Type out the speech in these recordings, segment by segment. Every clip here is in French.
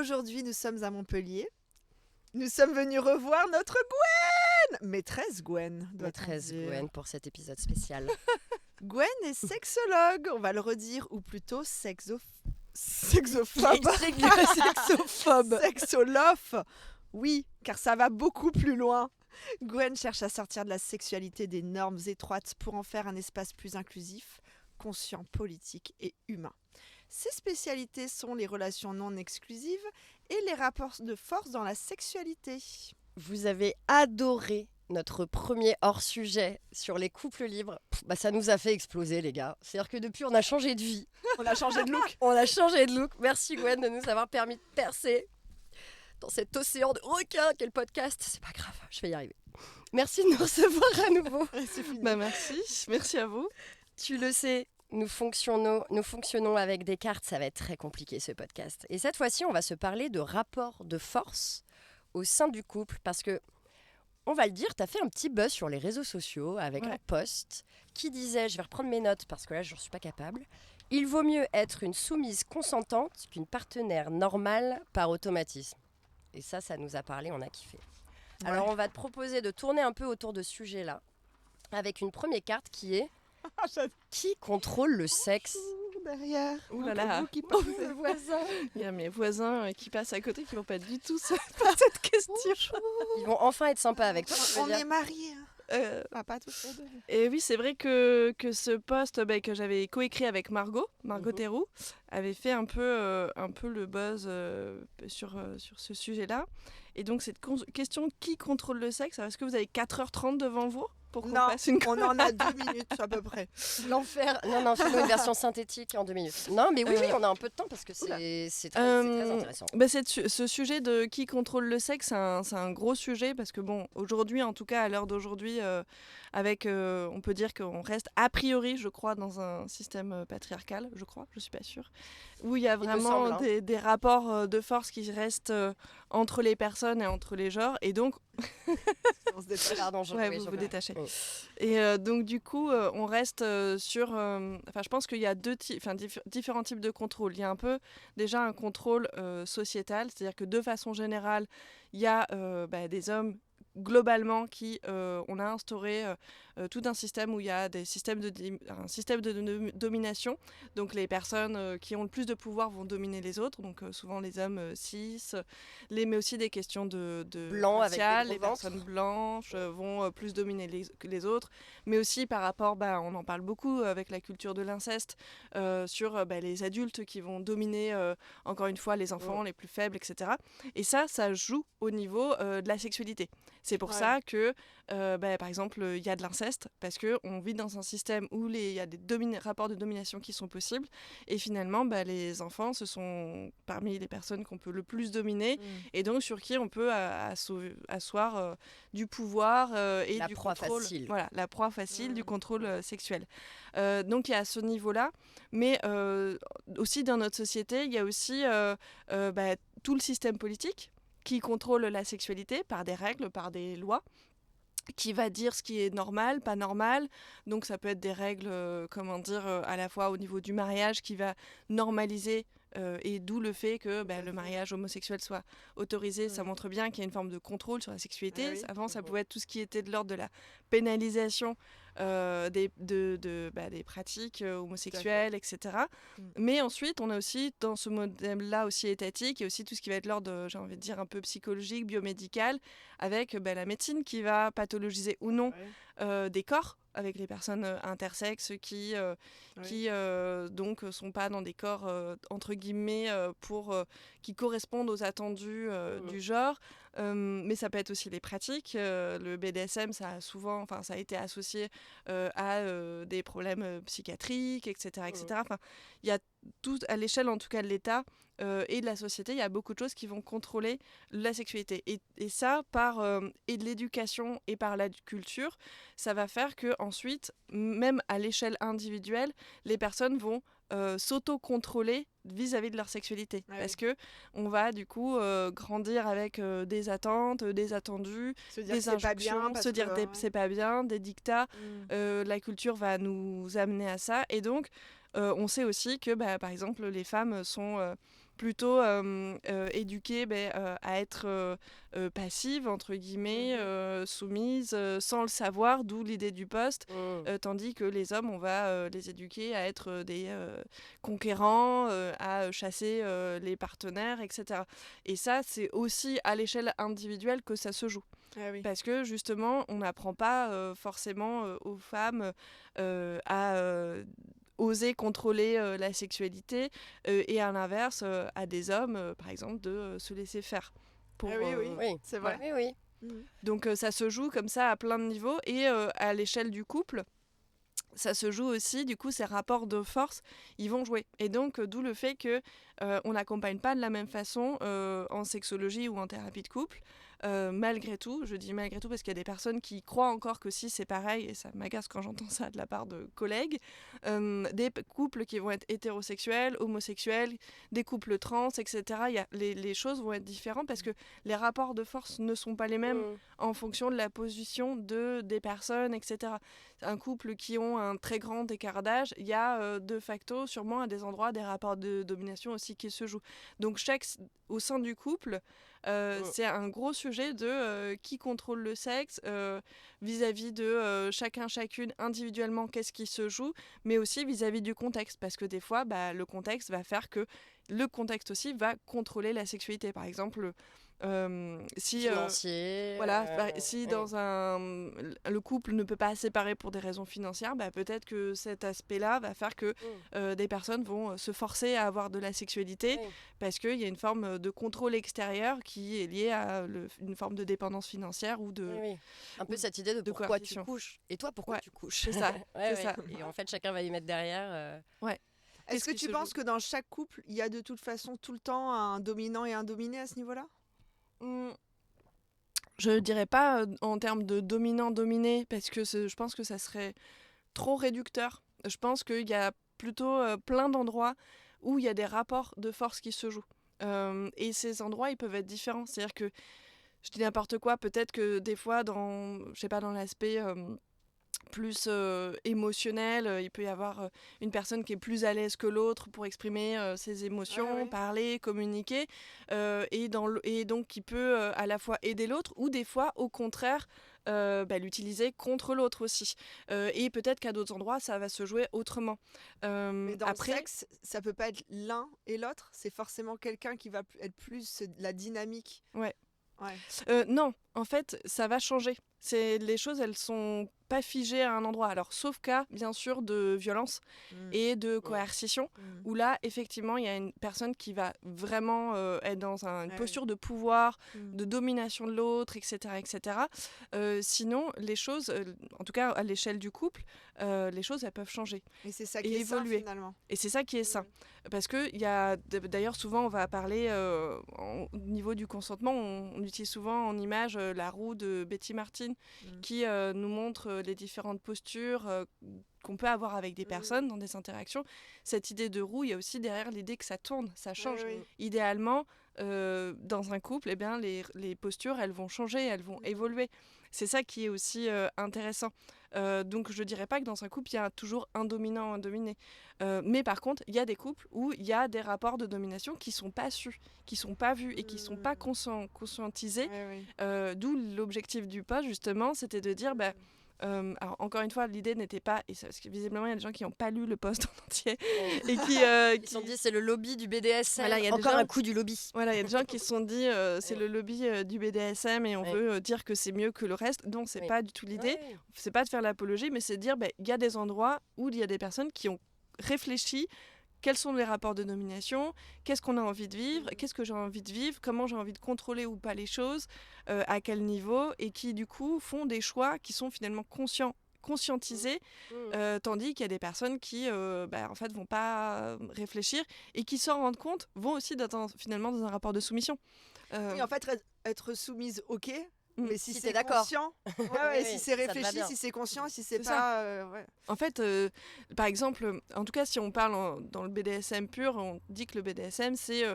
aujourd'hui, nous sommes à Montpellier. Nous sommes venus revoir notre Gwen, maîtresse Gwen, Maîtresse Gwen pour cet épisode spécial. Gwen est sexologue, on va le redire, ou plutôt sexophobe. Sexophobe. Sexologue. Oui, car ça va beaucoup plus loin. Gwen cherche à sortir de la sexualité des normes étroites pour en faire un espace plus inclusif, conscient, politique et humain. Ses spécialités sont les relations non exclusives et les rapports de force dans la sexualité. Vous avez adoré notre premier hors-sujet sur les couples libres. Ça nous a fait exploser, les gars. C'est-à-dire que depuis, on a changé de vie. On a changé de look. On a changé de look. Merci Gwen de nous avoir permis de percer dans cet océan de requins qu'est le podcast. C'est pas grave, je vais y arriver. Merci de nous recevoir à nouveau. C'est fini. Merci à vous. Tu le sais, nous fonctionnons avec des cartes. Ça va être très compliqué ce podcast. Et cette fois-ci, on va se parler de rapports de force au sein du couple parce que, on va le dire, tu as fait un petit buzz sur les réseaux sociaux avec un post qui disait, je vais reprendre mes notes parce que là, je n'en suis pas capable, il vaut mieux être une soumise consentante qu'une partenaire normale par automatisme. Et ça nous a parlé, on a kiffé. Ouais. Alors, on va te proposer de tourner un peu autour de ce sujet-là avec une première carte qui est qui contrôle le sexe ? Derrière. Ouh là là. Le voisin. Il y a mes voisins qui passent à côté qui vont pas du tout se poser cette question. Ils vont enfin être sympas avec toi. On est mariés. Pas tous les deux. Et oui, c'est vrai que ce post que j'avais coécrit avec Margot Théroux, avait fait un peu le buzz sur ce sujet-là. Et donc cette question, qui contrôle le sexe ? Alors, est-ce que vous avez 4h30 devant vous pour qu'on fasse une... on en a 2 minutes à peu près. L'enfer. Non, fais-nous une version synthétique en 2 minutes. Non, mais oui, on a un peu de temps parce que c'est très intéressant. Ce sujet de qui contrôle le sexe, c'est un gros sujet parce que bon, aujourd'hui, en tout cas à l'heure d'aujourd'hui, on peut dire qu'on reste a priori, je crois, dans un système patriarcal, je suis pas sûre, où il y a vraiment des rapports de force qui restent entre les personnes et entre les genres, et donc on se détache. Pardon, vous vous détachez. Oui. Et donc du coup, on reste sur. Je pense qu'il y a différents types de contrôle. Il y a un peu déjà un contrôle sociétal, c'est-à-dire que de façon générale, il y a des hommes globalement on a instauré tout un système où il y a un système de domination. Donc les personnes qui ont le plus de pouvoir vont dominer les autres, donc souvent les hommes cis, mais aussi des questions de blanc raciales, avec les personnes blanches vont plus dominer les autres, mais aussi par rapport, on en parle beaucoup avec la culture de l'inceste, sur les adultes qui vont dominer encore une fois les enfants les plus faibles, etc. Et ça joue au niveau de la sexualité. C'est pour ça que, par exemple, il y a de l'inceste, parce qu'on vit dans un système où il y a des rapports de domination qui sont possibles, et finalement, les enfants, ce sont parmi les personnes qu'on peut le plus dominer, et donc sur qui on peut asseoir du pouvoir et du contrôle. Facile. Voilà, la proie facile du contrôle sexuel. Donc il y a à ce niveau-là, mais aussi dans notre société, il y a aussi tout le système politique qui contrôle la sexualité par des règles, par des lois, qui va dire ce qui est normal, pas normal. Donc ça peut être des règles, à la fois au niveau du mariage qui va normaliser, et d'où le fait que le mariage homosexuel soit autorisé. Ça montre bien qu'il y a une forme de contrôle sur la sexualité. Avant, ça pouvait être tout ce qui était de l'ordre de la pénalisation des pratiques homosexuelles, etc. Mais ensuite, on a aussi, dans ce modèle-là aussi étatique, il y a aussi tout ce qui va être l'ordre, j'ai envie de dire, un peu psychologique, biomédical, avec la médecine qui va pathologiser ou non des corps, avec les personnes intersexes qui donc sont pas dans des corps entre guillemets qui correspondent aux attendus du genre, mais ça peut être aussi les pratiques. Le BDSM, ça a été associé à des problèmes psychiatriques, etc. Enfin, il y a tout à l'échelle, en tout cas de l'État et de la société, il y a beaucoup de choses qui vont contrôler la sexualité. Et ça, et de l'éducation et par la culture, ça va faire que ensuite, même à l'échelle individuelle, les personnes vont s'auto-contrôler vis-à-vis de leur sexualité. Parce que on va du coup grandir avec des attentes, des attendus, des injonctions, se dire c'est pas bien, des dictats. La culture va nous amener à ça. Et donc, on sait aussi que, par exemple, les femmes sont plutôt éduquées à être passives, entre guillemets, soumises, sans le savoir, d'où l'idée du poste, tandis que les hommes, on va les éduquer à être des conquérants, à chasser les partenaires, etc. Et ça, c'est aussi à l'échelle individuelle que ça se joue. Ah oui. Parce que justement, on n'apprend pas forcément aux femmes à oser contrôler la sexualité et à l'inverse, à des hommes, par exemple, de se laisser faire. Pour, Ah oui, Oui, c'est vrai. Oui, oui. Donc ça se joue comme ça à plein de niveaux et à l'échelle du couple. Ça se joue aussi, du coup, ces rapports de force, ils vont jouer. Et donc, d'où le fait que on n'accompagne pas de la même façon en sexologie ou en thérapie de couple. Malgré tout, je dis malgré tout parce qu'il y a des personnes qui croient encore que si c'est pareil, et ça m'agace quand j'entends ça de la part de collègues, des couples qui vont être hétérosexuels, homosexuels, des couples trans, etc. Les choses vont être différentes parce que les rapports de force ne sont pas les mêmes en fonction de la position des personnes, etc. Un couple qui ont un très grand écart d'âge, il y a de facto sûrement à des endroits des rapports de domination aussi qui se jouent. Donc au sein du couple, c'est un gros sujet de qui contrôle le sexe vis-à-vis de chacune individuellement, qu'est-ce qui se joue, mais aussi vis-à-vis du contexte, parce que des fois, le contexte va faire que le contexte aussi va contrôler la sexualité. Par exemple, si financier. si dans le couple ne peut pas se séparer pour des raisons financières, peut-être que cet aspect-là va faire que des personnes vont se forcer à avoir de la sexualité parce qu'il y a une forme de contrôle extérieur qui est liée à une forme de dépendance financière ou de un peu cette idée de pourquoi coercition. tu couches et toi pourquoi tu couches. C'est ça. Ça. Et en fait chacun va y mettre derrière. Est-ce que tu penses que dans chaque couple, il y a de toute façon tout le temps un dominant et un dominé à ce niveau-là ? Je ne dirais pas en termes de dominant-dominé, parce que je pense que ça serait trop réducteur. Je pense qu'il y a plutôt plein d'endroits où il y a des rapports de force qui se jouent. Et ces endroits, ils peuvent être différents. C'est-à-dire que, je dis n'importe quoi, peut-être que des fois, dans l'aspect plus émotionnel, il peut y avoir une personne qui est plus à l'aise que l'autre pour exprimer ses émotions, parler, communiquer, et donc qui peut à la fois aider l'autre ou des fois au contraire l'utiliser contre l'autre aussi. Et peut-être qu'à d'autres endroits ça va se jouer autrement. Mais dans le sexe, ça peut pas être l'un et l'autre, c'est forcément quelqu'un qui va être plus la dynamique. Non, en fait ça va changer. Les choses, elles sont pas figées à un endroit. Alors, sauf cas, bien sûr, de violence et de coercition, où là, effectivement, il y a une personne qui va vraiment être dans une posture de pouvoir, de domination de l'autre, etc. etc. Sinon, les choses, en tout cas à l'échelle du couple, les choses, elles peuvent changer. Et c'est ça qui est évoluer. Sain, finalement. Et c'est ça qui est sain. Parce que, d'ailleurs, souvent, on va parler, au niveau du consentement, on utilise souvent en image la roue de Betty Martin, qui nous montre les différentes postures qu'on peut avoir avec des personnes dans des interactions. Cette idée de roue, il y a aussi derrière l'idée que ça tourne, ça change. Idéalement, dans un couple, les postures, elles vont changer, elles vont évoluer. C'est ça qui est aussi intéressant. Donc je ne dirais pas que dans un couple, il y a toujours un dominant, un dominé. Mais par contre, il y a des couples où il y a des rapports de domination qui ne sont pas su, qui ne sont pas vus et qui ne sont pas conscientisés. D'où l'objectif du poste, justement, c'était de dire... alors encore une fois, l'idée n'était pas, parce que visiblement il y a des gens qui n'ont pas lu le post en entier et qui se sont dit c'est le lobby du BDSM, encore un coup du lobby. Voilà, il y a des gens qui se sont dit c'est le lobby du BDSM et on veut dire que c'est mieux que le reste. Non, c'est pas du tout l'idée. C'est pas de faire l'apologie, mais c'est de dire il y a des endroits où il y a des personnes qui ont réfléchi. Quels sont les rapports de domination ? Qu'est-ce qu'on a envie de vivre ? Qu'est-ce que j'ai envie de vivre ? Comment j'ai envie de contrôler ou pas les choses ? À quel niveau ? Et qui, du coup, font des choix qui sont finalement conscientisés, tandis qu'il y a des personnes qui, en fait, vont pas réfléchir et qui s'en rendent compte, vont aussi finalement dans un rapport de soumission. Oui, en fait, être soumise, ok. Mais si c'est d'accord. Conscient, si c'est réfléchi, si c'est conscient, si c'est pas... En fait, par exemple, en tout cas, si on parle dans le BDSM pur, on dit que le BDSM, c'est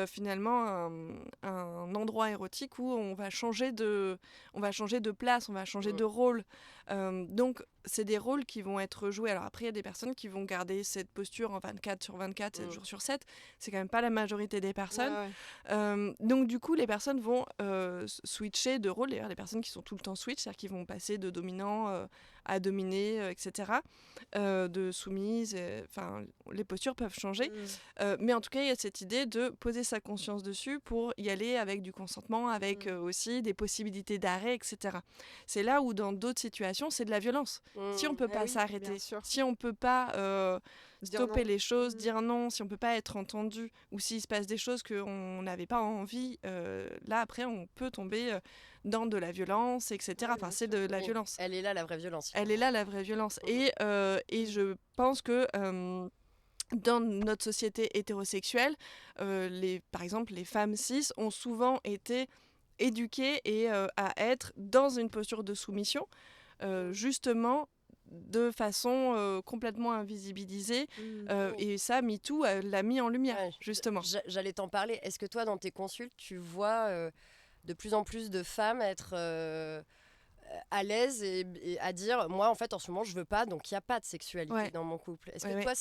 finalement un endroit érotique où on va changer de place, on va changer de rôle. Donc c'est des rôles qui vont être joués. Alors après, il y a des personnes qui vont garder cette posture en 24/24, 7 jours sur 7. C'est quand même pas la majorité des personnes. Donc du coup, les personnes vont switcher de rôle. D'ailleurs, les personnes qui sont tout le temps switch, c'est-à-dire qu'ils vont passer de dominant à dominé, etc., de soumise. Enfin, les postures peuvent changer. Mais en tout cas, il y a cette idée de poser sa conscience dessus pour y aller avec du consentement, avec aussi des possibilités d'arrêt, etc. C'est là où, dans d'autres situations, c'est de la violence. Si on ne peut pas s'arrêter, si on ne peut pas stopper les choses, dire non, si on ne peut pas être entendu, ou s'il se passe des choses qu'on n'avait pas envie, là, après, on peut tomber dans de la violence, etc. Enfin, c'est de la violence. Elle est là, la vraie violence. Elle est là, la vraie violence. Et je pense que dans notre société hétérosexuelle, par exemple, les femmes cis ont souvent été éduquées à être dans une posture de soumission, justement de façon complètement invisibilisée. Et ça, MeToo l'a mis en lumière, justement. J'allais t'en parler. Est-ce que toi, dans tes consultes, tu vois de plus en plus de femmes être à l'aise et à dire, moi, en fait, en ce moment, je veux pas, donc il n'y a pas de sexualité dans mon couple. Est-ce que toi,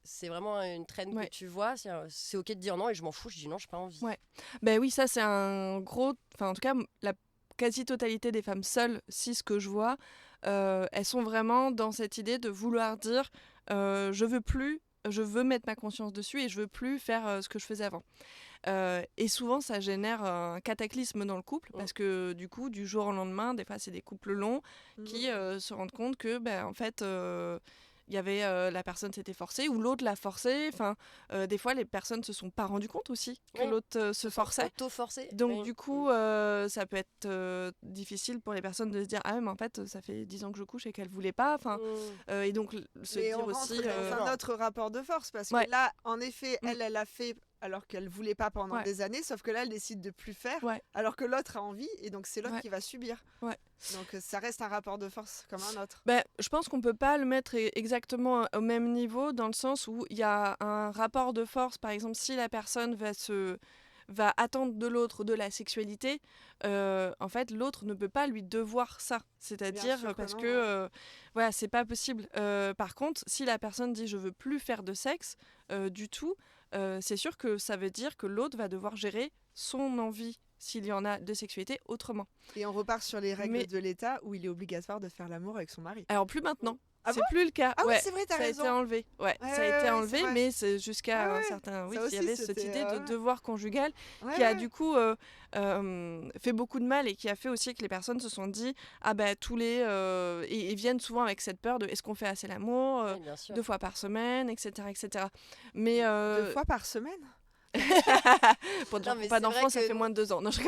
c'est vraiment une trend que tu vois? C'est OK de dire non et je m'en fous, je dis non, je n'ai pas envie. Ben oui, ça, c'est un gros... Enfin, en tout cas, la quasi-totalité des femmes seules, cis que je vois, elles sont vraiment dans cette idée de vouloir dire je veux mettre ma conscience dessus et je veux plus faire ce que je faisais avant. Et souvent ça génère un cataclysme dans le couple parce que du coup du jour au lendemain, des fois c'est des couples longs qui se rendent compte que en fait il y avait la personne s'était forcée ou l'autre l'a forcée. Enfin, des fois, les personnes se sont pas rendues compte aussi que l'autre se forçait. Auto-forcé. Donc, du coup, ça peut être difficile pour les personnes de se dire ah mais en fait, ça fait 10 ans que je couche et qu'elle voulait pas. Enfin, et donc se dire aussi dans un autre rapport de force parce que là, en effet, elle a fait alors qu'elle voulait pas pendant des années, sauf que là, elle décide de plus faire, alors que l'autre a envie, et donc c'est l'autre qui va subir. Donc ça reste un rapport de force comme un autre. Je pense qu'on peut pas le mettre exactement au même niveau, dans le sens où il y a un rapport de force, par exemple, si la personne va attendre de l'autre de la sexualité, en fait, l'autre ne peut pas lui devoir ça. C'est-à-dire parce que voilà, c'est pas possible. Par contre, si la personne dit je veux plus faire de sexe du tout, c'est sûr que ça veut dire que l'autre va devoir gérer son envie, s'il y en a, de sexualité autrement. Et on repart sur les règles de l'État où il est obligatoire de faire l'amour avec son mari. Alors plus maintenant. Ah c'est plus le cas. Ah oui, c'est vrai, t'as raison. Ça a été enlevé. Ça a été enlevé, mais c'est jusqu'à un certain... Oui, il y avait cette idée de devoir conjugal qui a du coup fait beaucoup de mal et qui a fait aussi que les personnes se sont dit ah tous les... et viennent souvent avec cette peur de est-ce qu'on fait assez l'amour 2 fois par semaine, etc. etc. Mais, 2 fois par semaine pour dire pas d'enfants, ça fait moins de 2 ans. Non, c'est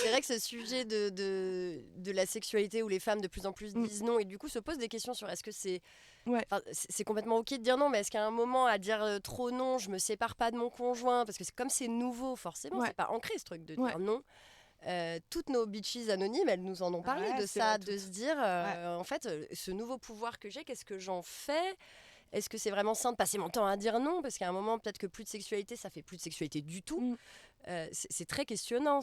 vrai que ce sujet de la sexualité où les femmes de plus en plus disent non et du coup se posent des questions sur est-ce que c'est c'est complètement ok de dire non, mais est-ce qu'à un moment à dire trop non, je me sépare pas de mon conjoint parce que comme c'est nouveau forcément, c'est pas ancré ce truc de dire non. Toutes nos bitches anonymes, elles nous en ont parlé de ça, de se dire en fait ce nouveau pouvoir que j'ai, qu'est-ce que j'en fais? Est-ce que c'est vraiment sain de passer mon temps à dire non? Parce qu'à un moment, peut-être que plus de sexualité, ça fait plus de sexualité du tout. C'est très questionnant.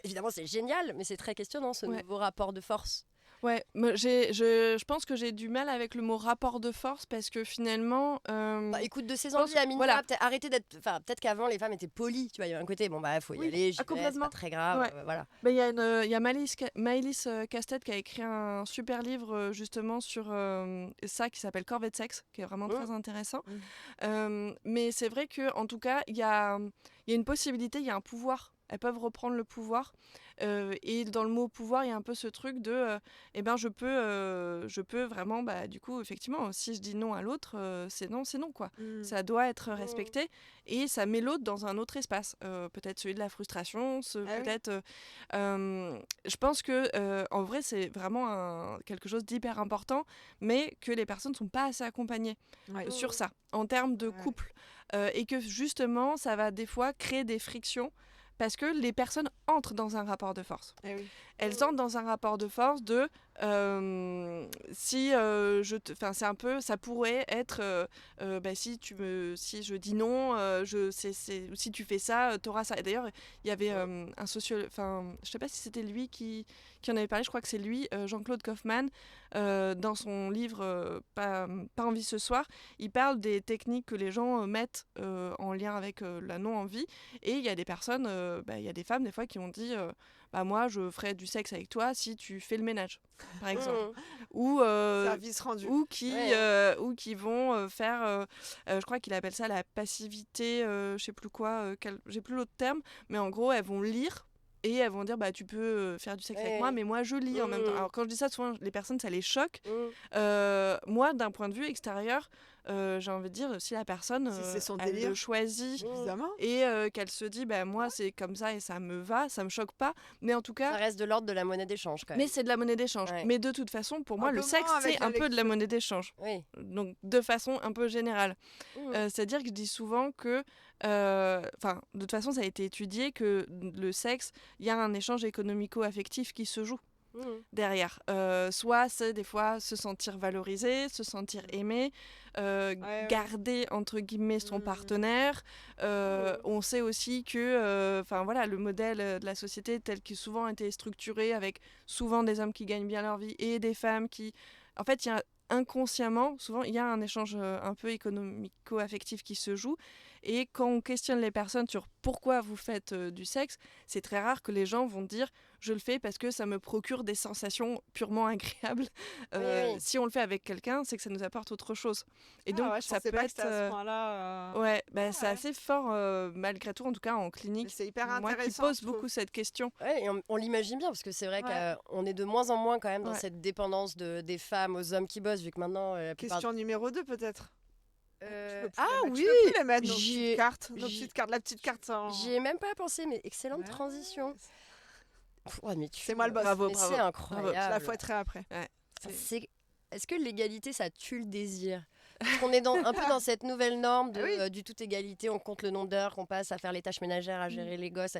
Évidemment, c'est génial, mais c'est très questionnant, ce nouveau rapport de force. Ouais, je pense que j'ai du mal avec le mot rapport de force parce que finalement... écoute, de ses envies, à minima, peut-être arrêter d'être... Enfin, peut-être qu'avant, les femmes étaient polies, tu vois, il y avait un côté, faut y aller, j'y vais, c'est pas très grave, voilà. Il y a Maëlys Castet qui a écrit un super livre justement sur ça qui s'appelle Corvée de sexe, qui est vraiment très intéressant. Mais c'est vrai qu'en tout cas, il y a une possibilité, il y a un pouvoir. Elles peuvent reprendre le pouvoir. Et dans le mot pouvoir, il y a un peu ce truc de je peux vraiment, du coup, effectivement, si je dis non à l'autre, c'est non, quoi. Ça doit être respecté et ça met l'autre dans un autre espace. Peut-être celui de la frustration, peut-être. Je pense que, en vrai, c'est vraiment quelque chose d'hyper important, mais que les personnes ne sont pas assez accompagnées sur ça, en termes de couple. Et que justement, ça va des fois créer des frictions. Parce que les personnes entrent dans un rapport de force. Elles entrent dans un rapport de force de si c'est un peu, ça pourrait être, si si je dis non, si tu fais ça, t'auras ça. Et d'ailleurs, il y avait un sociologue, enfin, je sais pas si c'était lui qui en avait parlé, je crois que c'est lui, Jean-Claude Kaufmann, dans son livre pas envie ce soir, il parle des techniques que les gens mettent en lien avec la non-envie. Et il y a des personnes, il y a des femmes des fois qui ont dit moi je ferai du sexe avec toi si tu fais le ménage, par exemple. Ou, Service rendu. ou qui vont faire, je crois qu'il appelle ça la passivité, je sais plus quoi, j'ai plus l'autre terme, mais en gros elles vont lire. Et elles vont dire tu peux faire du sexe avec moi, mais moi je lis en même temps. Alors quand je dis ça, souvent les personnes ça les choque. Moi d'un point de vue extérieur, j'ai envie de dire, si la personne si c'est son elle délire, le choisit évidemment, et qu'elle se dit moi c'est comme ça et ça me va, ça me choque pas, mais en tout cas ça reste de l'ordre de la monnaie d'échange quand même. Mais c'est de la monnaie d'échange. Ouais. Mais de toute façon, pour moi, le sexe, c'est un peu de la monnaie d'échange. Oui. Donc, de façon un peu générale. C'est-à-dire que je dis souvent que, de toute façon, ça a été étudié que le sexe, il y a un échange économico-affectif qui se joue derrière. Soit c'est des fois se sentir valorisé, se sentir aimé, garder entre guillemets son partenaire. On sait aussi que le modèle de la société tel qu'il souvent a été structuré, avec souvent des hommes qui gagnent bien leur vie et des femmes qui... En fait, il y a inconsciemment, souvent, il y a un échange un peu économico-affectif qui se joue. Et quand on questionne les personnes sur pourquoi vous faites du sexe, c'est très rare que les gens vont dire « je le fais parce que ça me procure des sensations purement agréables ». Si on le fait avec quelqu'un, c'est que ça nous apporte autre chose. Et donc, ça peut être... à ce point-là, c'est assez fort malgré tout, en tout cas en clinique. Mais c'est hyper intéressant. Moi qui pose beaucoup cette question. Ouais, et on l'imagine bien, parce que c'est vrai qu'on est de moins en moins quand même dans cette dépendance des femmes aux hommes qui bossent, vu que maintenant... Question numéro 2 peut-être. Oui, tu peux les mettre, nos petites cartes, la petite carte. J'y ai même pas pensé, mais excellente transition. C'est moi le boss. Bravo. C'est incroyable. Je la fouetterai après. Est-ce que l'égalité, ça tue le désir? Parce qu'on est un peu dans cette nouvelle norme du tout égalité, on compte le nombre d'heures qu'on passe à faire les tâches ménagères, à gérer les gosses.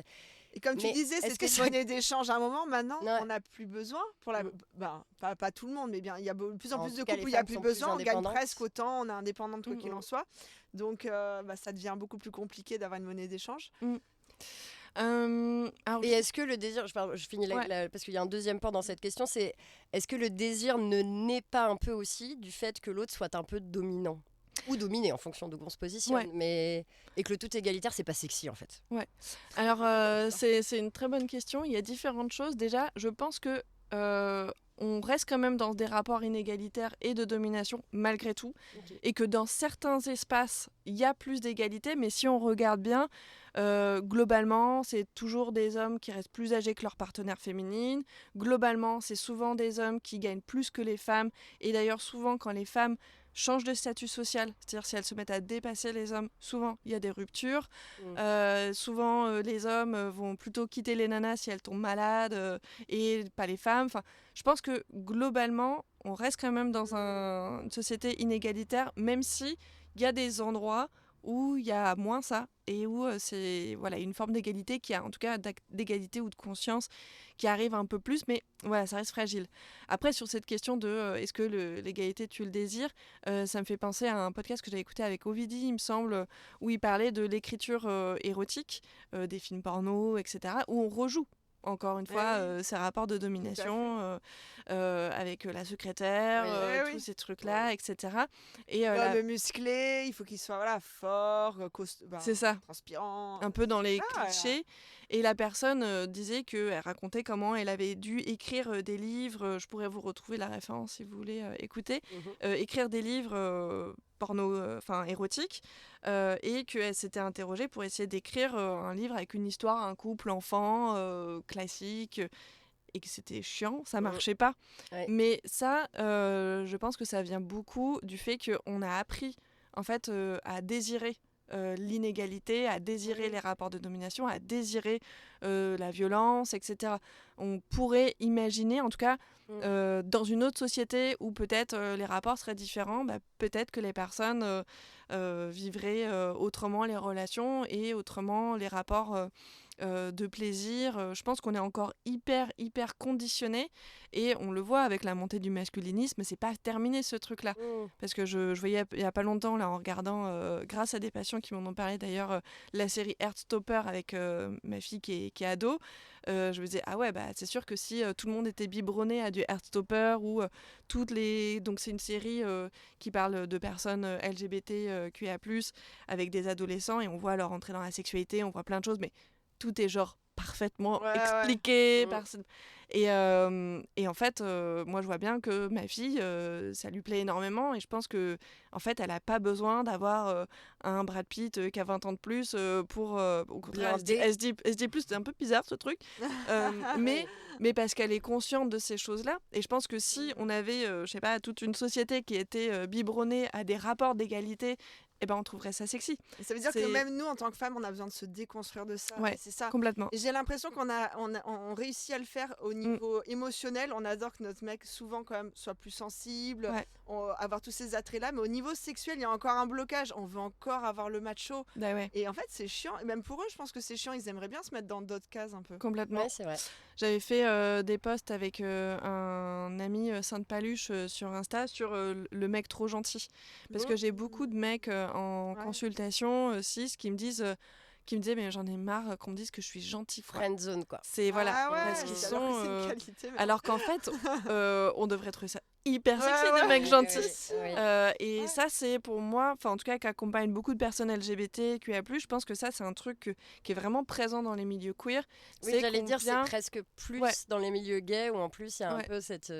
Et comme tu disais, c'était une monnaie d'échange à un moment. Maintenant, on n'a plus besoin. Pas tout le monde, mais bien il y a de plus en plus de couples où il n'y a plus besoin. On gagne presque autant, on est indépendante quoi qu'il en soit. Donc, ça devient beaucoup plus compliqué d'avoir une monnaie d'échange. Et est-ce que le désir, je finis là, parce qu'il y a un deuxième point dans cette question, c'est est-ce que le désir ne naît pas un peu aussi du fait que l'autre soit un peu dominant ou dominé en fonction de où on se positionne, et que le tout égalitaire, c'est pas sexy en fait. Alors c'est une très bonne question. Il y a différentes choses. Déjà, je pense que on reste quand même dans des rapports inégalitaires et de domination malgré tout, et que dans certains espaces il y a plus d'égalité, mais si on regarde bien, globalement c'est toujours des hommes qui restent plus âgés que leurs partenaires féminines. Globalement c'est souvent des hommes qui gagnent plus que les femmes, et d'ailleurs souvent quand les femmes changent de statut social, c'est-à-dire si elles se mettent à dépasser les hommes, souvent il y a des ruptures. Souvent les hommes vont plutôt quitter les nanas si elles tombent malades, et pas les femmes. Enfin, je pense que globalement on reste quand même dans une société inégalitaire, même si il y a des endroits où il y a moins ça, et où c'est une forme d'égalité qui a, en tout cas d'égalité ou de conscience qui arrive un peu plus, mais ça reste fragile. Après, sur cette question de est-ce que l'égalité tue le désir, ça me fait penser à un podcast que j'avais écouté avec Ovidie, il me semble, où il parlait de l'écriture érotique, des films porno, etc., où on rejoue encore une fois ces rapports de domination avec la secrétaire, tous ces trucs-là, etc. Et le musclé, il faut qu'il soit fort, c'est ça, transpirant. Un peu dans les clichés. Et la personne disait qu'elle racontait comment elle avait dû écrire des livres, je pourrais vous retrouver la référence si vous voulez écouter, écrire des livres porno, érotiques, et qu'elle s'était interrogée pour essayer d'écrire un livre avec une histoire, un couple, enfant, classique, et que c'était chiant, ça marchait pas. Mais ça, je pense que ça vient beaucoup du fait qu'on a appris en fait à désirer l'inégalité, à désirer les rapports de domination, à désirer la violence, etc. on pourrait imaginer, en tout cas, dans une autre société où peut-être les rapports seraient différents, peut-être que les personnes vivraient autrement les relations et autrement les rapports de plaisir. Je pense qu'on est encore hyper conditionné et on le voit avec la montée du masculinisme, c'est pas terminé ce truc-là. Parce que je voyais il y a pas longtemps, là, en regardant, grâce à des patients qui m'en ont parlé d'ailleurs, la série Heartstopper avec ma fille qui est ado, je me disais, ah ouais, c'est sûr que si tout le monde était biberonné à du Heartstopper ou donc c'est une série qui parle de personnes LGBTQIA+, avec des adolescents et on voit leur entrée dans la sexualité, on voit plein de choses, mais tout est genre parfaitement expliqué. Et en fait, moi je vois bien que ma fille, ça lui plaît énormément et je pense que en fait, elle a pas besoin d'avoir un Brad Pitt qui a 20 ans de plus pour au contraire, elle se dit plus, c'est un peu bizarre ce truc. Mais parce qu'elle est consciente de ces choses-là et je pense que si on avait je sais pas, toute une société qui était biberonnée à des rapports d'égalité, eh ben on trouverait ça sexy. Et ça veut dire que même nous, en tant que femmes, on a besoin de se déconstruire de ça. Ouais, c'est ça. Complètement. Et j'ai l'impression on réussit à le faire au niveau émotionnel. On adore que notre mec, souvent, quand même, soit plus sensible, avoir tous ces attraits-là. Mais au niveau sexuel, il y a encore un blocage. On veut encore avoir le macho. Et en fait, c'est chiant. Et même pour eux, je pense que c'est chiant. Ils aimeraient bien se mettre dans d'autres cases un peu. Complètement. Ouais, c'est vrai. J'avais fait des posts avec un ami Sainte-Paluche sur Insta sur le mec trop gentil. Parce que j'ai beaucoup de mecs en consultation cis qui me disaient mais j'en ai marre qu'on me dise que je suis gentille. Friendzone quoi. C'est parce qu'ils sont alors qu'en fait on devrait trouver ça hyper sexy de mecs gentils. Et ça c'est pour moi, enfin en tout cas qui accompagne beaucoup de personnes LGBTQIA+, je pense que ça c'est un truc qui est vraiment présent dans les milieux queer. Oui, j'allais dire c'est presque plus dans les milieux gays où en plus il y a un peu cette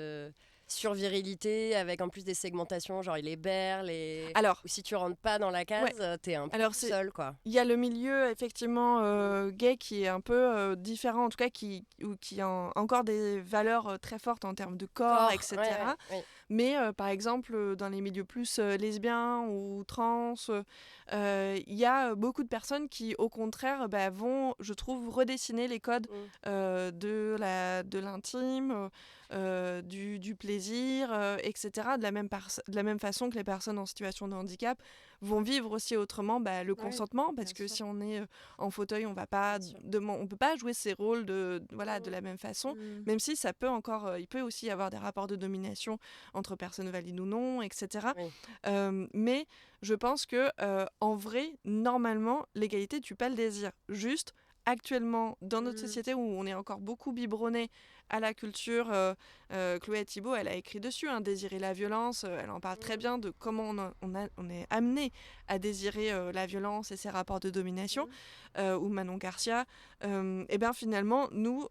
survirilité avec en plus des segmentations genre les berles ou si tu rentres pas dans la case t'es un peu seul quoi. Il y a le milieu effectivement gay qui est un peu différent en tout cas qui a encore des valeurs très fortes en termes de corps etc. Mais par exemple dans les milieux plus lesbiens ou trans il y a beaucoup de personnes qui au contraire vont je trouve redessiner les codes de l'intime du plaisir, etc. De la même façon que les personnes en situation de handicap vont vivre aussi autrement le consentement, parce que si on est en fauteuil, on peut pas jouer ces rôles de la même façon, même si ça peut encore, il peut aussi y avoir des rapports de domination entre personnes valides ou non, etc. Mais je pense que en vrai, normalement, l'égalité tue pas le désir. Juste, actuellement, dans notre société où on est encore beaucoup biberonné à la culture, Chloé Thibault, elle a écrit dessus, désirer la violence, elle en parle très bien de comment on est amené à désirer la violence et ses rapports de domination, ou Manon Garcia, et bien finalement, nous,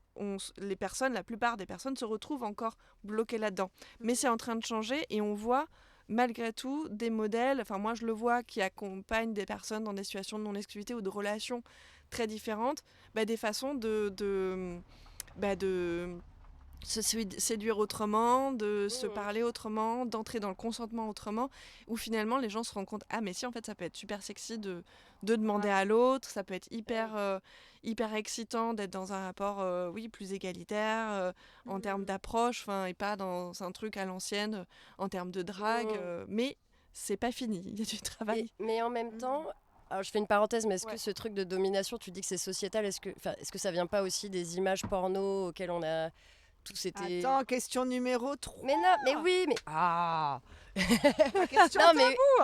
la plupart des personnes se retrouvent encore bloquées là-dedans. Mais c'est en train de changer et on voit malgré tout des modèles, enfin moi je le vois, qui accompagnent des personnes dans des situations de non-exclusivité ou de relations très différentes, des façons de se séduire autrement, de se parler autrement, d'entrer dans le consentement autrement, où finalement les gens se rendent compte, mais si en fait ça peut être super sexy de demander à l'autre, ça peut être hyper excitant d'être dans un rapport plus égalitaire en termes d'approche, et pas dans un truc à l'ancienne en termes de drague, mais c'est pas fini, il y a du travail. Mais en même temps, alors je fais une parenthèse, mais est-ce que ce truc de domination, tu dis que c'est sociétal, est-ce que ça vient pas aussi des images porno auxquelles on a tous été... Attends, question numéro 3. Mais non, mais oui, mais... Question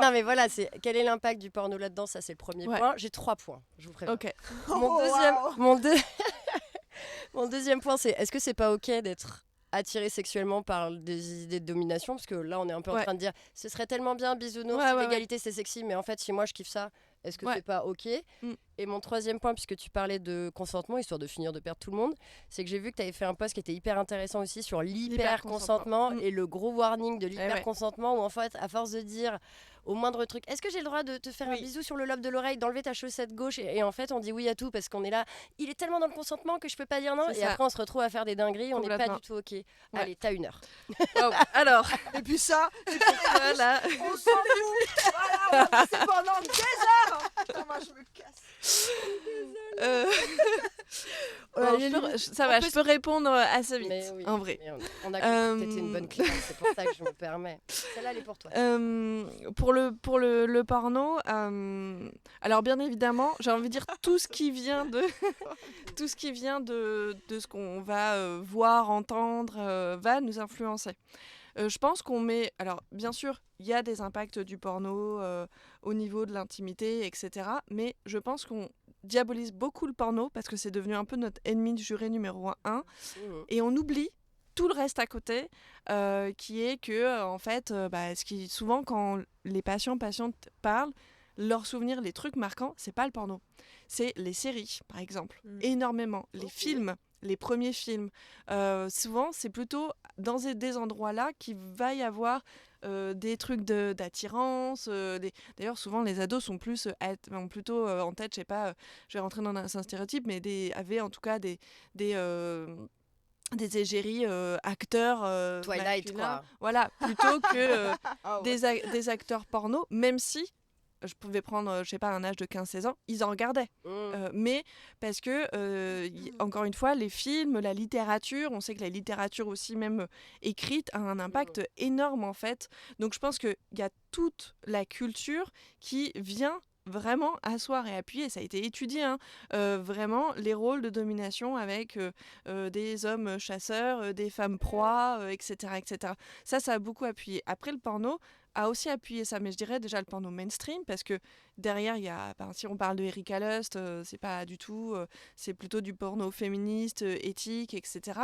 non, mais voilà, quel est l'impact du porno là-dedans? Ça, c'est le premier point. J'ai 3 points, je vous préviens. Ok. Mon deuxième point, c'est est-ce que c'est pas ok d'être attiré sexuellement par des idées de domination? Parce que là, on est un peu en train de dire ce serait tellement bien, bisounours, l'égalité, c'est sexy, mais en fait, si moi, je kiffe ça, est-ce que c'est pas ok? Et mon troisième point, puisque tu parlais de consentement, histoire de finir de perdre tout le monde, c'est que j'ai vu que tu avais fait un post qui était hyper intéressant aussi sur l'hyper-consentement et le gros warning de l'hyper-consentement, où en fait, à force de dire au moindre truc, est-ce que j'ai le droit de te faire un bisou sur le lobe de l'oreille, d'enlever ta chaussette gauche, et en fait on dit oui à tout parce qu'on est là, il est tellement dans le consentement que je peux pas dire non, et après on se retrouve à faire des dingueries, on n'est pas du tout ok. Allez, t'as 1 heure. Alors, et puis ça, voilà. On s'en fout. Voilà, c'est pendant 2 heures. Attends, moi je me casse. Alors, je peux répondre assez vite, Mais oui, en vrai. mais on a compris que t'étais une bonne cliente, c'est pour ça que je me permets. Celle-là, elle est pour toi. Pour le porno, alors bien évidemment, j'ai envie de dire tout ce qui vient de tout ce qui vient de ce qu'on va voir, entendre, va nous influencer. Je pense qu'on met... Alors, bien sûr, il y a des impacts du porno au niveau de l'intimité, etc. Mais je pense qu'on diabolise beaucoup le porno parce que c'est devenu un peu notre ennemi juré numéro 1. Et on oublie tout le reste à côté, qui est que, en fait, souvent, quand les patientes parlent, leurs souvenirs, les trucs marquants, c'est pas le porno. C'est les séries, par exemple. Énormément. Les films. Les premiers films. Souvent, c'est plutôt dans des endroits-là qu'il va y avoir des trucs d'attirance. D'ailleurs, souvent, les ados sont ont plutôt en tête, je sais pas, je vais rentrer dans un stéréotype, mais avaient en tout cas des égéries acteurs Twilight, masculins. quoi. Voilà, plutôt que Ah ouais. des acteurs porno, même si je pouvais prendre, je sais pas, un âge de 15-16 ans, ils en regardaient. Mais parce que, encore une fois, les films, la littérature, on sait que la littérature aussi, même écrite, a un impact énorme en fait. Donc je pense qu'il y a toute la culture qui vient vraiment asseoir et appuyer, ça a été étudié, hein, vraiment les rôles de domination avec des hommes chasseurs, des femmes proies, etc., etc. Ça a beaucoup appuyé. Après, le porno a aussi appuyé ça, mais je dirais déjà le porno mainstream, parce que derrière, il y a, si on parle de Erika Lust, c'est pas du tout, c'est plutôt du porno féministe, éthique, etc.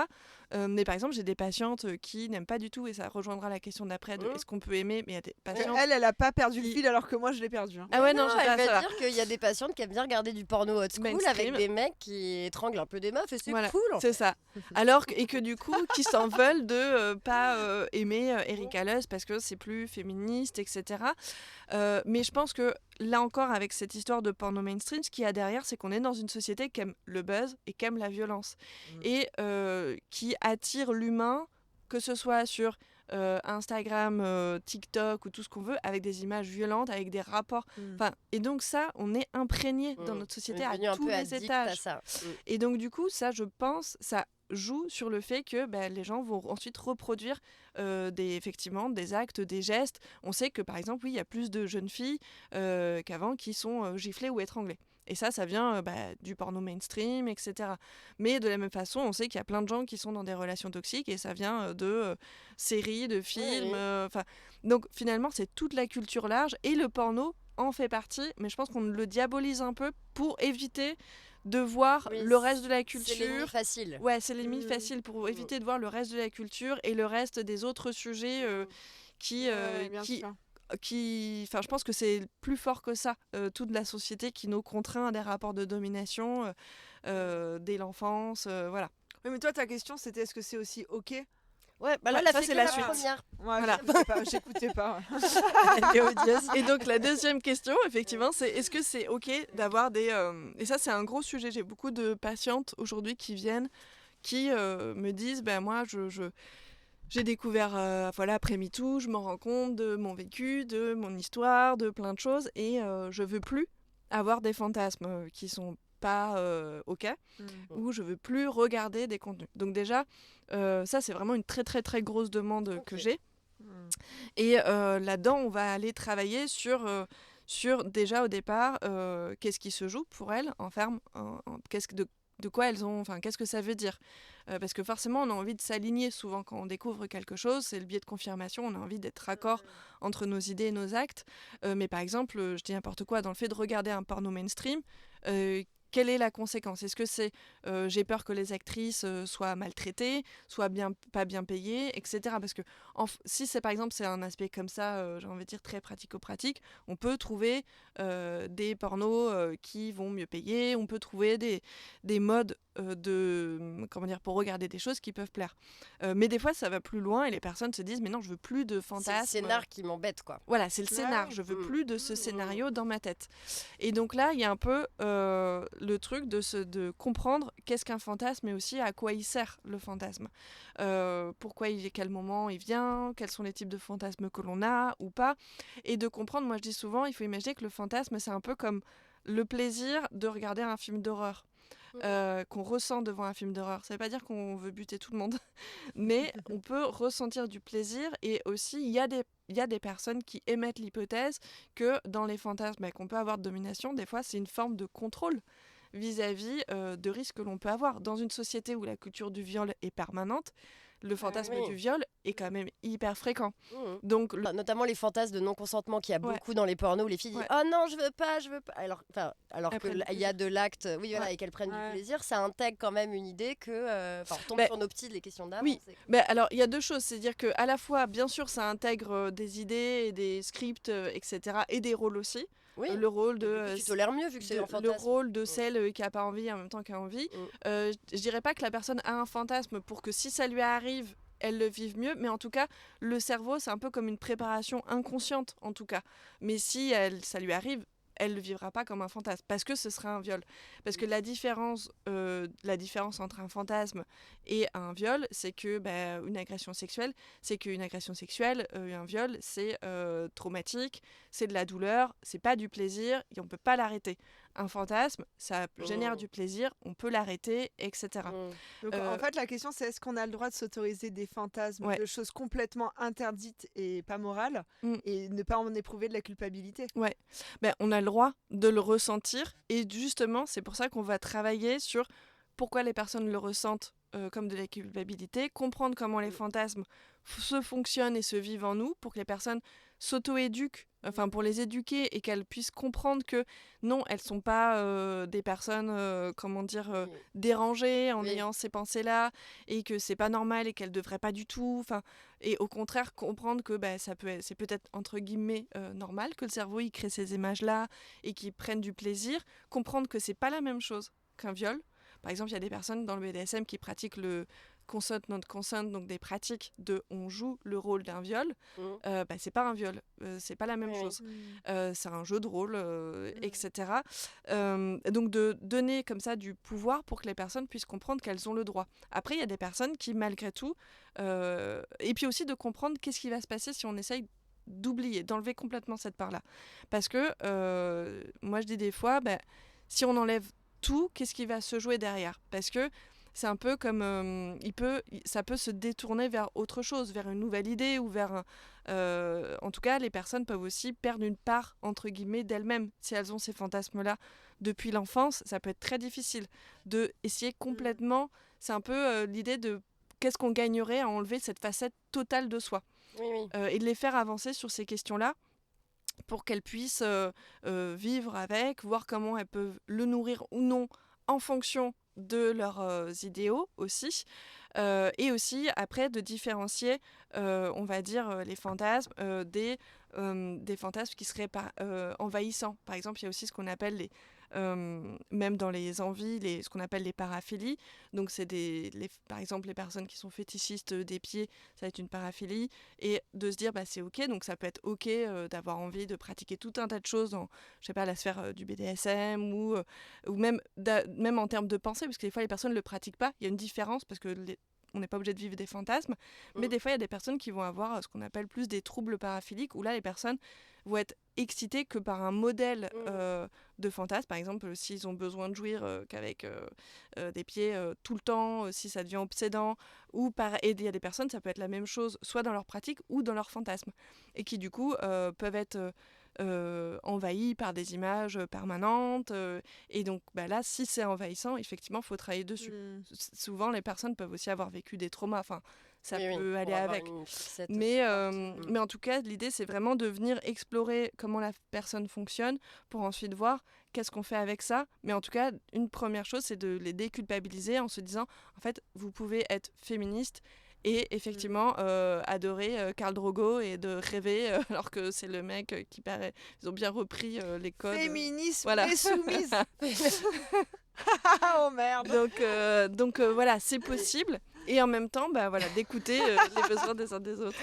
Mais par exemple, j'ai des patientes qui n'aiment pas du tout, et ça rejoindra la question d'après de est-ce qu'on peut aimer, mais il y a des patientes... Elle a pas perdu le fil alors que moi je l'ai perdu. Hein. Ah ouais, non, elle ça va va. dire qu'il y a des patientes qui aiment bien regarder du porno old school Mainstream. avec des mecs qui étranglent un peu des meufs et c'est Voilà, cool. c'est ça. Et que du coup, qui s'en veulent de pas aimer Erika Lust parce que c'est plus féministe, etc. Mais je pense que là encore, avec cette histoire de porno mainstream, ce qu'il y a derrière, c'est qu'on est dans une société qui aime le buzz et qui aime la violence. Et qui attire l'humain, que ce soit sur Instagram, TikTok ou tout ce qu'on veut, avec des images violentes, avec des rapports. Et donc ça, on est imprégné dans notre société à tous les étages. Et donc du coup, ça, je pense, ça joue sur le fait que les gens vont ensuite reproduire effectivement des actes, des gestes. On sait que par exemple, oui, il y a plus de jeunes filles qu'avant qui sont giflées ou étranglées. Et ça vient du porno mainstream, etc. Mais de la même façon, on sait qu'il y a plein de gens qui sont dans des relations toxiques et ça vient de séries, de films. Donc finalement, c'est toute la culture large et le porno en fait partie. Mais je pense qu'on le diabolise un peu pour éviter de voir le reste de la culture. C'est l'ennemi facile. Ouais, c'est l'ennemi facile pour éviter de voir le reste de la culture et le reste des autres sujets je pense que c'est plus fort que ça, toute la société qui nous contraint à des rapports de domination dès l'enfance, voilà. Oui, mais toi, ta question, c'était est-ce que c'est aussi OK? Ouais, bah là, la c'est la suite. première. Ouais, Voilà. J'écoutais pas. Et donc la deuxième question, effectivement, c'est est-ce que c'est OK d'avoir des... Et ça, c'est un gros sujet. J'ai beaucoup de patientes aujourd'hui qui viennent, qui me disent, moi, j'ai découvert, après MeToo, je me rends compte de mon vécu, de mon histoire, de plein de choses, et je veux plus avoir des fantasmes qui sont pas OK, ou je veux plus regarder des contenus. Donc déjà, ça c'est vraiment une très très très grosse demande que j'ai. Et là-dedans, on va aller travailler sur déjà au départ, qu'est-ce qui se joue pour elles en ferme, de quoi elles ont, qu'est-ce que ça veut dire. Parce que forcément, on a envie de s'aligner souvent quand on découvre quelque chose, c'est le biais de confirmation, on a envie d'être raccord entre nos idées et nos actes. Mais par exemple, je dis n'importe quoi, dans le fait de regarder un porno mainstream, quelle est la conséquence? Est-ce que c'est j'ai peur que les actrices soient maltraitées, soient pas bien payées, etc. Parce que si c'est par exemple c'est un aspect comme ça, j'ai envie de dire très pratico-pratique, on peut trouver des pornos qui vont mieux payer, on peut trouver des modes pour regarder des choses qui peuvent plaire. Mais des fois ça va plus loin et les personnes se disent mais non, je veux plus de fantasmes. C'est le scénar qui m'embête, quoi. Voilà, c'est le scénar, je veux plus de ce scénario dans ma tête. Et donc là, il y a un peu le truc de comprendre qu'est-ce qu'un fantasme et aussi à quoi il sert le fantasme. Pourquoi quel moment il vient, quels sont les types de fantasmes que l'on a ou pas. Et de comprendre, moi je dis souvent, il faut imaginer que le fantasme c'est un peu comme le plaisir de regarder un film d'horreur. Qu'on ressent devant un film d'horreur. Ça veut pas dire qu'on veut buter tout le monde, mais on peut ressentir du plaisir. Et aussi, il y a des personnes qui émettent l'hypothèse que dans les fantasmes qu'on peut avoir de domination, des fois, c'est une forme de contrôle vis-à-vis de risques que l'on peut avoir. Dans une société où la culture du viol est permanente, le fantasme du viol est quand même hyper fréquent. Donc, notamment les fantasmes de non-consentement qu'il y a beaucoup dans les pornos où les filles disent « Oh non, je veux pas », alors qu'il y a de l'acte, et qu'elles prennent du plaisir, ça intègre quand même une idée que... on tombe sur nos petites, les questions d'âme. Oui, alors il y a deux choses, c'est-à-dire qu'à la fois, bien sûr, ça intègre des idées, et des scripts, etc., et des rôles aussi. Le rôle de tu tolères mieux vu que c'est un fantasme. Le rôle de celle qui a pas envie en même temps qui a envie. Je dirais pas que la personne a un fantasme pour que si ça lui arrive, elle le vive mieux, mais en tout cas, le cerveau, c'est un peu comme une préparation inconsciente, en tout cas. Mais si ça lui arrive, elle le vivra pas comme un fantasme, parce que ce serait un viol. Parce que la différence entre un fantasme et un viol, c'est que une agression sexuelle, un viol, c'est traumatique, c'est de la douleur, c'est pas du plaisir, et on peut pas l'arrêter. Un fantasme, ça génère du plaisir, on peut l'arrêter, etc. Donc en fait, la question c'est est-ce qu'on a le droit de s'autoriser des fantasmes de choses complètement interdites et pas morales et ne pas en éprouver de la culpabilité? Ouais, on a le droit de le ressentir et justement, c'est pour ça qu'on va travailler sur pourquoi les personnes le ressentent comme de la culpabilité, comprendre comment les fantasmes se fonctionnent et se vivent en nous pour que les personnes s'auto-éduquent, pour les éduquer et qu'elles puissent comprendre que non, elles sont pas des personnes, dérangées en ayant ces pensées-là et que c'est pas normal et qu'elles devraient pas du tout, et au contraire comprendre que c'est peut-être entre guillemets normal que le cerveau il crée ces images-là et qu'ils prennent du plaisir, comprendre que c'est pas la même chose qu'un viol. Par exemple, il y a des personnes dans le BDSM qui pratiquent le consent, not consent, donc des pratiques de on joue le rôle d'un viol. C'est pas un viol, c'est pas la même chose. C'est un jeu de rôle, etc. Donc de donner comme ça du pouvoir pour que les personnes puissent comprendre qu'elles ont le droit. Après, il y a des personnes qui, malgré tout, et puis aussi de comprendre qu'est-ce qui va se passer si on essaye d'oublier, d'enlever complètement cette part-là. Parce que moi, je dis des fois, si on enlève tout, qu'est-ce qui va se jouer derrière? Parce que c'est un peu comme ça peut se détourner vers autre chose, vers une nouvelle idée ou vers en tout cas les personnes peuvent aussi perdre une part entre guillemets d'elles-mêmes si elles ont ces fantasmes-là depuis l'enfance. Ça peut être très difficile de essayer complètement, c'est un peu l'idée de qu'est-ce qu'on gagnerait à enlever cette facette totale de soi et de les faire avancer sur ces questions-là pour qu'elles puissent vivre avec, voir comment elles peuvent le nourrir ou non en fonction de leurs idéaux aussi. Et aussi, après, de différencier, on va dire, les fantasmes des fantasmes qui seraient envahissants. Par exemple, il y a aussi ce qu'on appelle même dans les envies, ce qu'on appelle les paraphilies. Donc, c'est par exemple, les personnes qui sont fétichistes des pieds, ça va être une paraphilie. Et de se dire, c'est OK. Donc, ça peut être OK d'avoir envie de pratiquer tout un tas de choses dans, je sais pas, la sphère du BDSM ou même en termes de pensée, parce que des fois, les personnes ne le pratiquent pas. Il y a une différence parce que on n'est pas obligé de vivre des fantasmes, mais des fois, il y a des personnes qui vont avoir ce qu'on appelle plus des troubles paraphiliques, où là, les personnes vont être excitées que par un modèle de fantasme. Par exemple, s'ils ont besoin de jouir qu'avec des pieds tout le temps, si ça devient obsédant, et il y a des personnes, ça peut être la même chose, soit dans leur pratique ou dans leur fantasme, et qui du coup peuvent être envahies par des images permanentes. Et donc là, si c'est envahissant, effectivement, il faut travailler dessus. Souvent, les personnes peuvent aussi avoir vécu des traumas. Ça peut aller avec. Mais en tout cas, l'idée, c'est vraiment de venir explorer comment la personne fonctionne pour ensuite voir qu'est-ce qu'on fait avec ça. Mais en tout cas, une première chose, c'est de les déculpabiliser en se disant, en fait, vous pouvez être féministe et effectivement adorer Khal Drogo et de rêver alors que c'est le mec qui paraît... Ils ont bien repris les codes. Féminisme voilà. et soumise. Oh merde. Donc voilà, c'est possible. Et en même temps, d'écouter les besoins des uns des autres.